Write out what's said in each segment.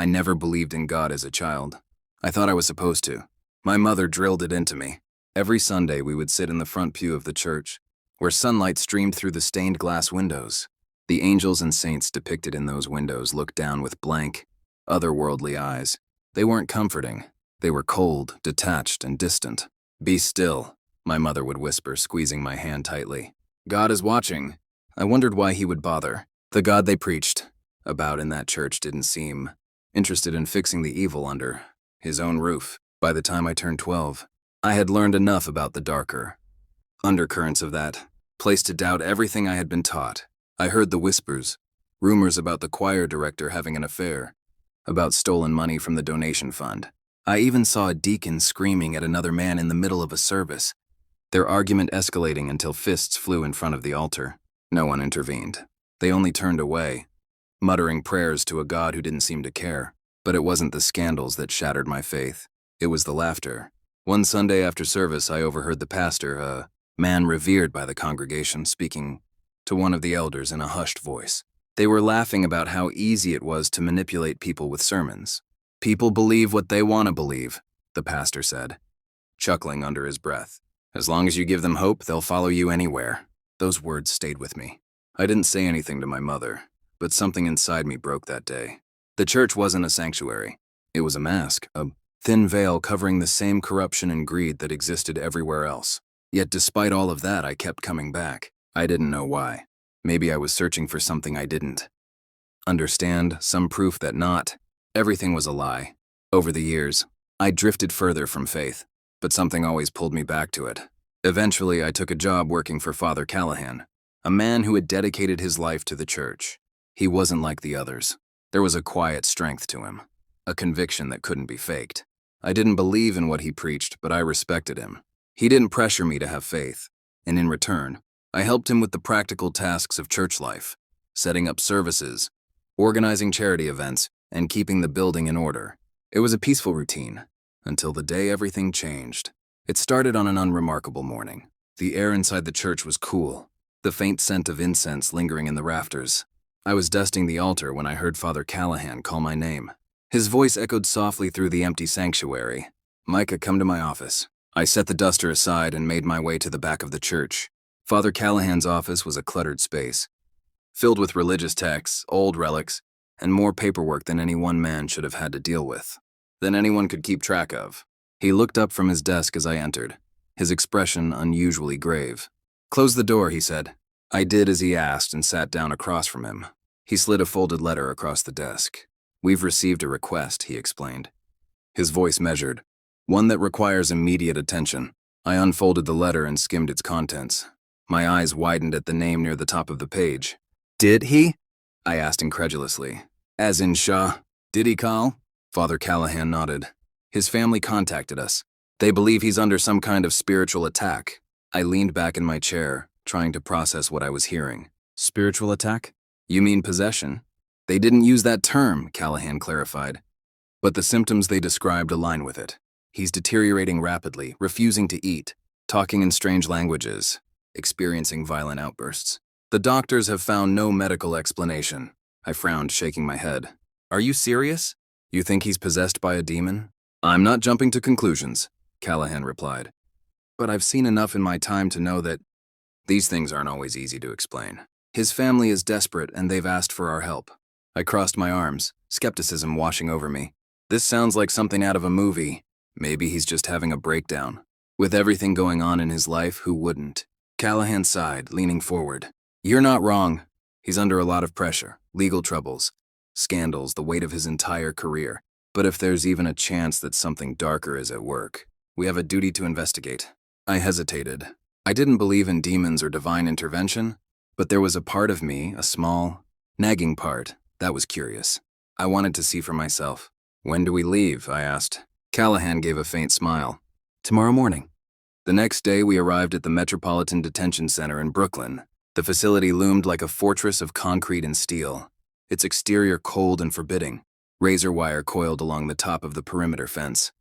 I never believed in God as a child. I thought I was supposed to. My mother drilled it into me. Every Sunday we would sit in the front pew of the church, where sunlight streamed through the stained glass windows. The angels and saints depicted in those windows looked down with blank, otherworldly eyes. They weren't comforting. They were cold, detached, and distant. "Be still," my mother would whisper, squeezing my hand tightly. "God is watching." I wondered why he would bother. The God they preached about in that church didn't seem interested in fixing the evil under his own roof. By the time I turned 12, I had learned enough about the darker undercurrents of that place to doubt everything I had been taught. I heard the whispers, rumors about the choir director having an affair, about stolen money from the donation fund. I even saw a deacon screaming at another man in the middle of a service, their argument escalating until fists flew in front of the altar. No one intervened. They only turned away, muttering prayers to a God who didn't seem to care. But it wasn't the scandals that shattered my faith. It was the laughter. One Sunday after service, I overheard the pastor, a man revered by the congregation, speaking to one of the elders in a hushed voice. They were laughing about how easy it was to manipulate people with sermons. "People believe what they want to believe," the pastor said, chuckling under his breath. "As long as you give them hope, they'll follow you anywhere." Those words stayed with me. I didn't say anything to my mother, but something inside me broke that day. The church wasn't a sanctuary. It was a mask, a thin veil covering the same corruption and greed that existed everywhere else. Yet despite all of that, I kept coming back. I didn't know why. Maybe I was searching for something I didn't understand, some proof that not everything was a lie. Over the years, I drifted further from faith, but something always pulled me back to it. Eventually, I took a job working for Father Callahan, a man who had dedicated his life to the church. He wasn't like the others. There was a quiet strength to him, a conviction that couldn't be faked. I didn't believe in what he preached, but I respected him. He didn't pressure me to have faith, and in return, I helped him with the practical tasks of church life, setting up services, organizing charity events, and keeping the building in order. It was a peaceful routine, until the day everything changed. It started on an unremarkable morning. The air inside the church was cool, the faint scent of incense lingering in the rafters. I was dusting the altar when I heard Father Callahan call my name. His voice echoed softly through the empty sanctuary. "Micah, come to my office." I set the duster aside and made my way to the back of the church. Father Callahan's office was a cluttered space, filled with religious texts, old relics, and more paperwork than any one man should have had to deal with, than anyone could keep track of. He looked up from his desk as I entered, his expression unusually grave. "Close the door," he said. I did as he asked and sat down across from him. He slid a folded letter across the desk. "We've received a request," he explained. His voice measured, one that requires immediate attention. I unfolded the letter and skimmed its contents. My eyes widened at the name near the top of the page. "Did he?" I asked incredulously. "As in Shah? Did he call?" Father Callahan nodded. "His family contacted us. They believe he's under some kind of spiritual attack." I leaned back in my chair, trying to process what I was hearing. "Spiritual attack? You mean possession?" "They didn't use that term," Callahan clarified. "But the symptoms they described align with it. He's deteriorating rapidly, refusing to eat, talking in strange languages, experiencing violent outbursts. The doctors have found no medical explanation." I frowned, shaking my head. "Are you serious? You think he's possessed by a demon?" "I'm not jumping to conclusions," Callahan replied. "But I've seen enough in my time to know that these things aren't always easy to explain. His family is desperate and they've asked for our help." I crossed my arms, skepticism washing over me. This sounds like something out of a movie. Maybe he's just having a breakdown. With everything going on in his life, who wouldn't? Callahan sighed, leaning forward. "You're not wrong. He's under a lot of pressure, legal troubles, scandals, the weight of his entire career. But if there's even a chance that something darker is at work, we have a duty to investigate." I hesitated. I didn't believe in demons or divine intervention, but there was a part of me, a small, nagging part, that was curious. I wanted to see for myself. "When do we leave?" I asked. Callahan gave a faint smile. "Tomorrow morning." The next day we arrived at the Metropolitan Detention Center in Brooklyn. The facility loomed like a fortress of concrete and steel, its exterior cold and forbidding, razor wire coiled along the top of the perimeter fence,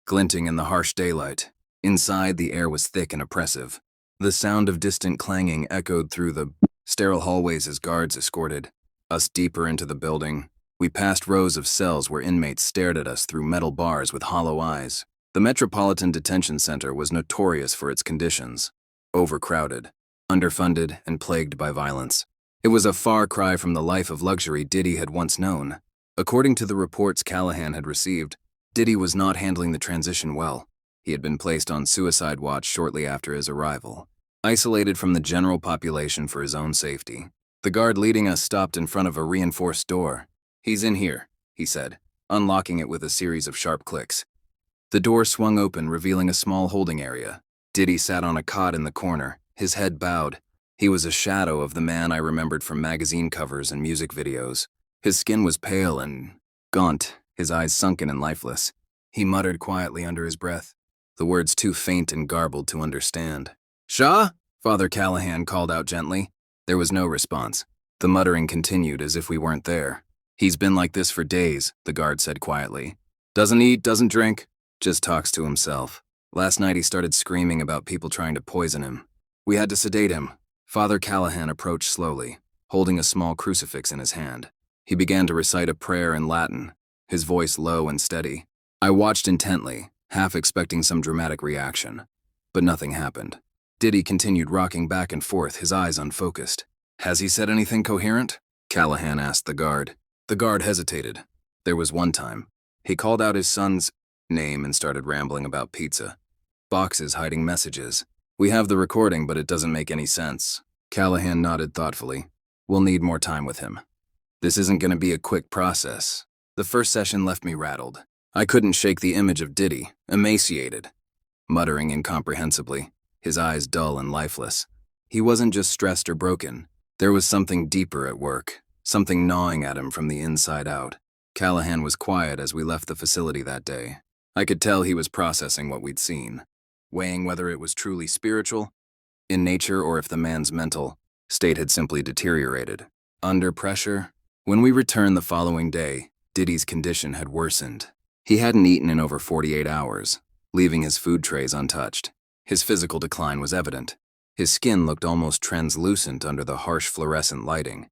glinting in the harsh daylight. Inside, the air was thick and oppressive. The sound of distant clanging echoed through the sterile hallways as guards escorted us deeper into the building. We passed rows of cells where inmates stared at us through metal bars with hollow eyes. The Metropolitan Detention Center was notorious for its conditions: overcrowded, underfunded, and plagued by violence. It was a far cry from the life of luxury Diddy had once known. According to the reports Callahan had received, Diddy was not handling the transition well. He had been placed on suicide watch shortly after his arrival, isolated from the general population for his own safety. The guard leading us stopped in front of a reinforced door. "He's in here," he said, unlocking it with a series of sharp clicks. The door swung open, revealing a small holding area. Diddy sat on a cot in the corner, his head bowed. He was a shadow of the man I remembered from magazine covers and music videos. His skin was pale and gaunt, his eyes sunken and lifeless. He muttered quietly under his breath, the words too faint and garbled to understand. "Shah?" Father Callahan called out gently. There was no response. The muttering continued as if we weren't there. "He's been like this for days," the guard said quietly. "Doesn't eat, doesn't drink, just talks to himself. Last night he started screaming about people trying to poison him. We had to sedate him." Father Callahan approached slowly, holding a small crucifix in his hand. He began to recite a prayer in Latin, his voice low and steady. I watched intently, half expecting some dramatic reaction. But nothing happened. Diddy continued rocking back and forth, his eyes unfocused. "Has he said anything coherent?" Callahan asked the guard. The guard hesitated. There was one time. He called out his son's name and started rambling about pizza. Boxes hiding messages. "We have the recording, but it doesn't make any sense." Callahan nodded thoughtfully. "We'll need more time with him. This isn't going to be a quick process." The first session left me rattled. I couldn't shake the image of Diddy, emaciated, muttering incomprehensibly, his eyes dull and lifeless. He wasn't just stressed or broken. There was something deeper at work, something gnawing at him from the inside out. Callahan was quiet as we left the facility that day. I could tell he was processing what we'd seen, weighing whether it was truly spiritual, in nature, or if the man's mental state had simply deteriorated. Under pressure, when we returned the following day, Diddy's condition had worsened. He hadn't eaten in over 48 hours, leaving his food trays untouched. His physical decline was evident. His skin looked almost translucent under the harsh fluorescent lighting,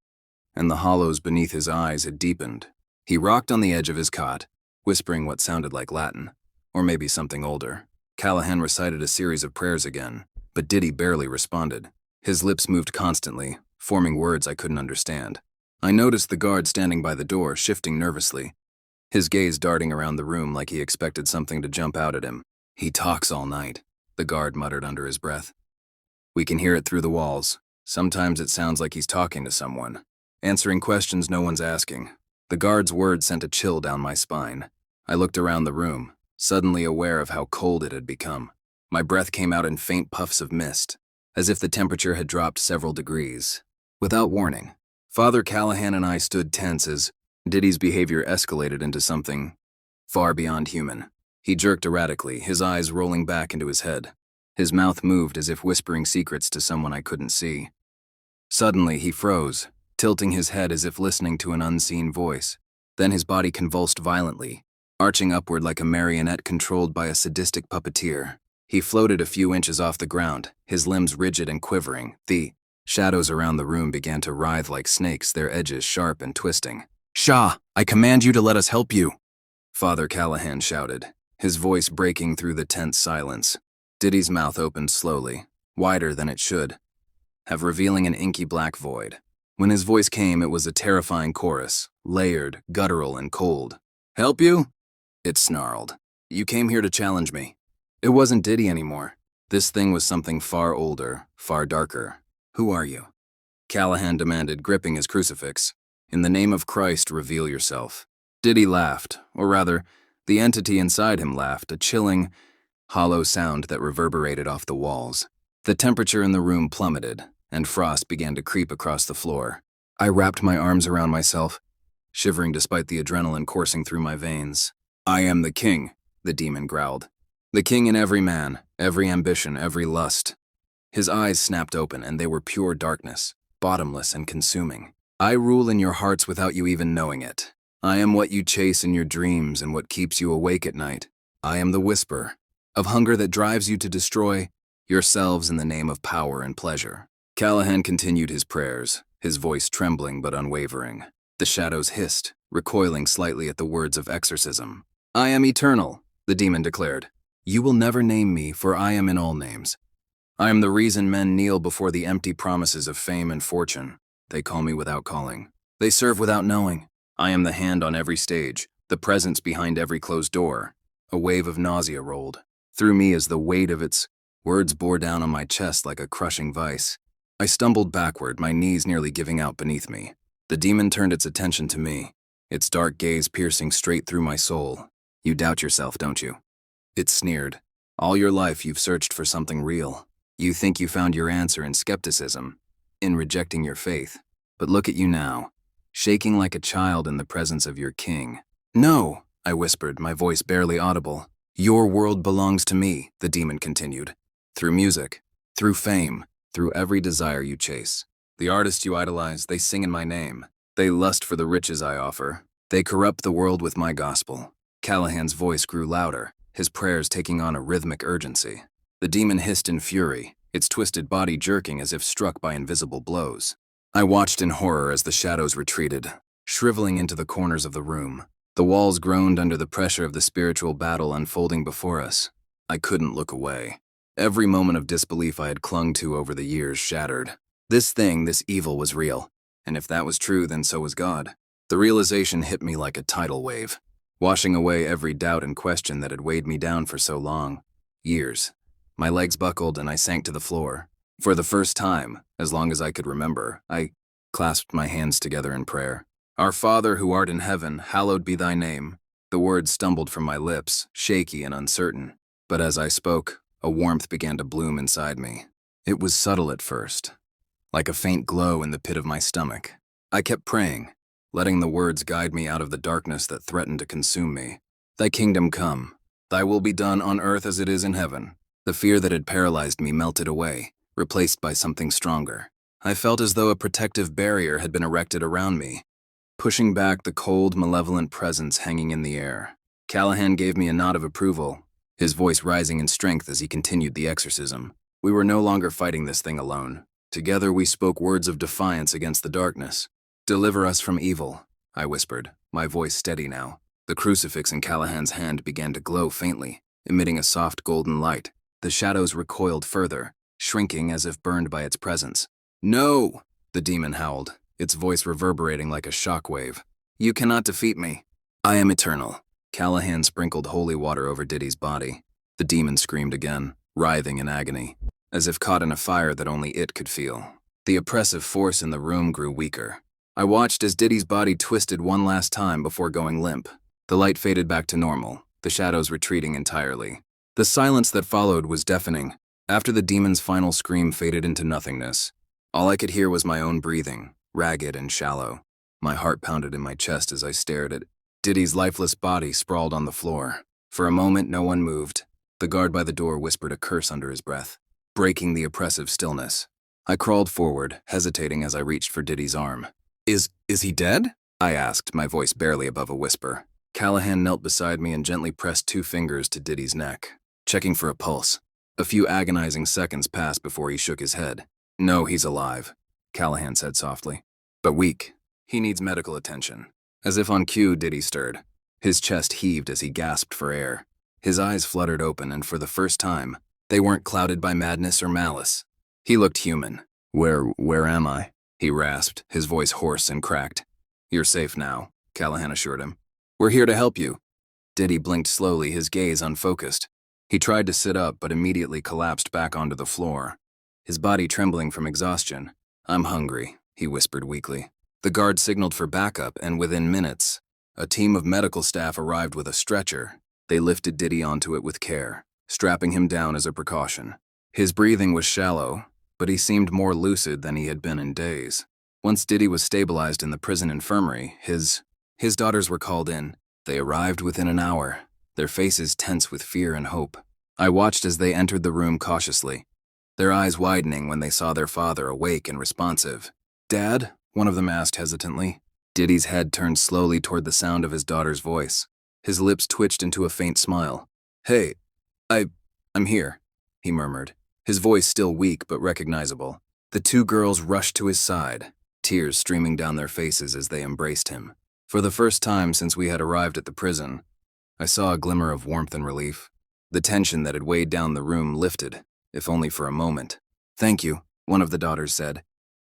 and the hollows beneath his eyes had deepened. He rocked on the edge of his cot, whispering what sounded like Latin, or maybe something older. Callahan recited a series of prayers again, but Diddy barely responded. His lips moved constantly, forming words I couldn't understand. I noticed the guard standing by the door, shifting nervously, his gaze darting around the room like he expected something to jump out at him. "He talks all night," the guard muttered under his breath. "We can hear it through the walls. Sometimes it sounds like he's talking to someone, answering questions no one's asking." The guard's words sent a chill down my spine. I looked around the room, suddenly aware of how cold it had become. My breath came out in faint puffs of mist, as if the temperature had dropped several degrees. Without warning, Father Callahan and I stood tense as Diddy's behavior escalated into something far beyond human. He jerked erratically, his eyes rolling back into his head. His mouth moved as if whispering secrets to someone I couldn't see. Suddenly, he froze, tilting his head as if listening to an unseen voice. Then his body convulsed violently, arching upward like a marionette controlled by a sadistic puppeteer. He floated a few inches off the ground, his limbs rigid and quivering. The shadows around the room began to writhe like snakes, their edges sharp and twisting. "Shah, I command you to let us help you," Father Callahan shouted, his voice breaking through the tense silence. Diddy's mouth opened slowly, wider than it should have, revealing an inky black void. When his voice came, it was a terrifying chorus, layered, guttural, and cold. "Help you?" It snarled. "You came here to challenge me." It wasn't Diddy anymore. This thing was something far older, far darker. "Who are you?" Callahan demanded, gripping his crucifix. "In the name of Christ, reveal yourself." Diddy laughed, or rather, the entity inside him laughed, a chilling, hollow sound that reverberated off the walls. The temperature in the room plummeted, and frost began to creep across the floor. I wrapped my arms around myself, shivering despite the adrenaline coursing through my veins. "I am the king," the demon growled. "The king in every man, every ambition, every lust." His eyes snapped open, and they were pure darkness, bottomless and consuming. "I rule in your hearts without you even knowing it. I am what you chase in your dreams and what keeps you awake at night. I am the whisper of hunger that drives you to destroy yourselves in the name of power and pleasure." Callahan continued his prayers, his voice trembling but unwavering. The shadows hissed, recoiling slightly at the words of exorcism. I am eternal, the demon declared. You will never name me, for I am in all names. I am the reason men kneel before the empty promises of fame and fortune. They call me without calling. They serve without knowing. I am the hand on every stage, the presence behind every closed door. A wave of nausea rolled through me as the weight of its words bore down on my chest like a crushing vice. I stumbled backward, my knees nearly giving out beneath me. The demon turned its attention to me, its dark gaze piercing straight through my soul. You doubt yourself, don't you? It sneered. All your life you've searched for something real. You think you found your answer in skepticism, in rejecting your faith. But look at you now, shaking like a child in the presence of your king. No, I whispered, my voice barely audible. Your world belongs to me, the demon continued. Through music, through fame, through every desire you chase. The artists you idolize, they sing in my name. They lust for the riches I offer. They corrupt the world with my gospel. Callahan's voice grew louder, his prayers taking on a rhythmic urgency. The demon hissed in fury, its twisted body jerking as if struck by invisible blows. I watched in horror as the shadows retreated, shriveling into the corners of the room. The walls groaned under the pressure of the spiritual battle unfolding before us. I couldn't look away. Every moment of disbelief I had clung to over the years shattered. This evil was real. And if that was true, then so was God. The realization hit me like a tidal wave, washing away every doubt and question that had weighed me down for so long. Years. My legs buckled and I sank to the floor. For the first time, as long as I could remember, I clasped my hands together in prayer. Our Father who art in heaven, hallowed be thy name. The words stumbled from my lips, shaky and uncertain. But as I spoke, a warmth began to bloom inside me. It was subtle at first, like a faint glow in the pit of my stomach. I kept praying, letting the words guide me out of the darkness that threatened to consume me. Thy kingdom come. Thy will be done on earth as it is in heaven. The fear that had paralyzed me melted away, replaced by something stronger. I felt as though a protective barrier had been erected around me, pushing back the cold, malevolent presence hanging in the air. Callahan gave me a nod of approval, his voice rising in strength as he continued the exorcism. We were no longer fighting this thing alone. Together we spoke words of defiance against the darkness. Deliver us from evil, I whispered, my voice steady now. The crucifix in Callahan's hand began to glow faintly, emitting a soft golden light. The shadows recoiled further, shrinking as if burned by its presence. No, the demon howled, its voice reverberating like a shockwave. You cannot defeat me. I am eternal. Callahan sprinkled holy water over Diddy's body. The demon screamed again, writhing in agony, as if caught in a fire that only it could feel. The oppressive force in the room grew weaker. I watched as Diddy's body twisted one last time before going limp. The light faded back to normal, the shadows retreating entirely. The silence that followed was deafening. After the demon's final scream faded into nothingness, all I could hear was my own breathing, ragged and shallow. My heart pounded in my chest as I stared at Diddy's lifeless body sprawled on the floor. For a moment, no one moved. The guard by the door whispered a curse under his breath, breaking the oppressive stillness. I crawled forward, hesitating as I reached for Diddy's arm. Is he dead? I asked, my voice barely above a whisper. Callahan knelt beside me and gently pressed 2 fingers to Diddy's neck, checking for a pulse. A few agonizing seconds passed before he shook his head. No, he's alive, Callahan said softly, but weak. He needs medical attention. As if on cue, Diddy stirred. His chest heaved as he gasped for air. His eyes fluttered open, and for the first time, they weren't clouded by madness or malice. He looked human. Where am I? He rasped, his voice hoarse and cracked. You're safe now, Callahan assured him. We're here to help you. Diddy blinked slowly, his gaze unfocused. He tried to sit up, but immediately collapsed back onto the floor, his body trembling from exhaustion. I'm hungry, he whispered weakly. The guard signaled for backup, and within minutes, a team of medical staff arrived with a stretcher. They lifted Diddy onto it with care, strapping him down as a precaution. His breathing was shallow, but he seemed more lucid than he had been in days. Once Diddy was stabilized in the prison infirmary, his daughters were called in. They arrived within an hour, their faces tense with fear and hope. I watched as they entered the room cautiously, their eyes widening when they saw their father awake and responsive. Dad? One of them asked hesitantly. Diddy's head turned slowly toward the sound of his daughter's voice. His lips twitched into a faint smile. Hey, I'm here, he murmured, his voice still weak but recognizable. The 2 girls rushed to his side, tears streaming down their faces as they embraced him. For the first time since we had arrived at the prison, I saw a glimmer of warmth and relief. The tension that had weighed down the room lifted, if only for a moment. "Thank you," one of the daughters said,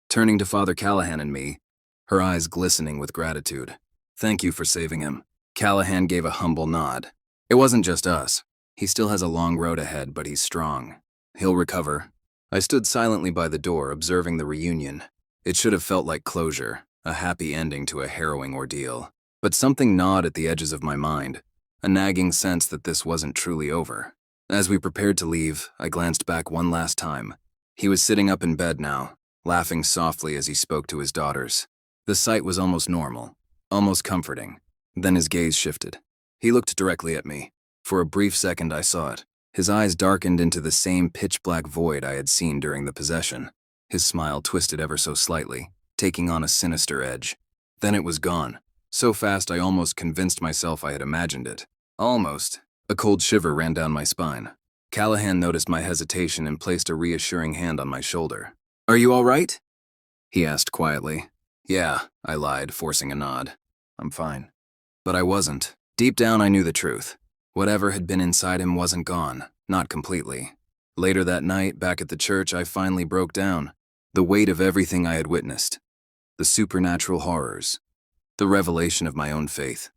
turning to Father Callahan and me, her eyes glistening with gratitude. "Thank you for saving him." Callahan gave a humble nod. "It wasn't just us. He still has a long road ahead, but he's strong. He'll recover." I stood silently by the door, observing the reunion. It should have felt like closure, a happy ending to a harrowing ordeal. But something gnawed at the edges of my mind, a nagging sense that this wasn't truly over. As we prepared to leave, I glanced back one last time. He was sitting up in bed now, laughing softly as he spoke to his daughters. The sight was almost normal, almost comforting. Then his gaze shifted. He looked directly at me. For a brief second I saw it. His eyes darkened into the same pitch-black void I had seen during the possession. His smile twisted ever so slightly, taking on a sinister edge. Then it was gone. So fast I almost convinced myself I had imagined it. Almost. A cold shiver ran down my spine. Callahan noticed my hesitation and placed a reassuring hand on my shoulder. "Are you all right?" he asked quietly. "Yeah," I lied, forcing a nod. "I'm fine." But I wasn't. Deep down I knew the truth. Whatever had been inside him wasn't gone, not completely. Later that night, back at the church, I finally broke down. The weight of everything I had witnessed, the supernatural horrors, the revelation of my own faith,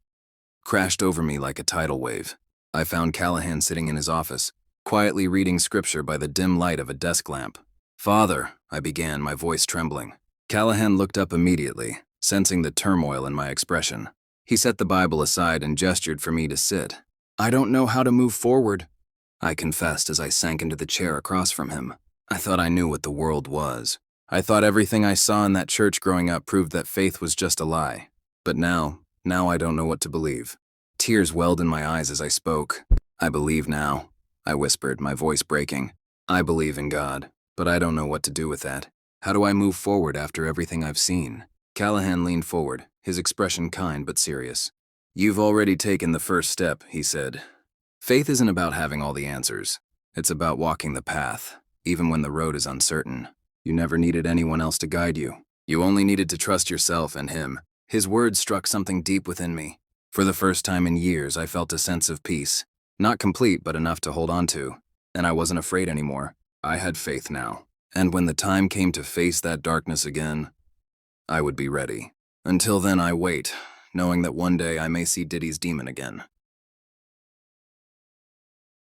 crashed over me like a tidal wave. I found Callahan sitting in his office, quietly reading scripture by the dim light of a desk lamp. "Father," I began, my voice trembling. Callahan looked up immediately, sensing the turmoil in my expression. He set the Bible aside and gestured for me to sit. "I don't know how to move forward," I confessed as I sank into the chair across from him. I thought I knew what the world was. I thought everything I saw in that church growing up proved that faith was just a lie. But now I don't know what to believe. Tears welled in my eyes as I spoke. "I believe now," I whispered, my voice breaking. "I believe in God, but I don't know what to do with that. How do I move forward after everything I've seen?" Callahan leaned forward, his expression kind but serious. "You've already taken the first step," he said. "Faith isn't about having all the answers. It's about walking the path, even when the road is uncertain. You never needed anyone else to guide you. You only needed to trust yourself and him." His words struck something deep within me. For the first time in years, I felt a sense of peace. Not complete, but enough to hold on to. And I wasn't afraid anymore. I had faith now. And when the time came to face that darkness again, I would be ready. Until then, I wait, knowing that one day I may see Diddy's demon again.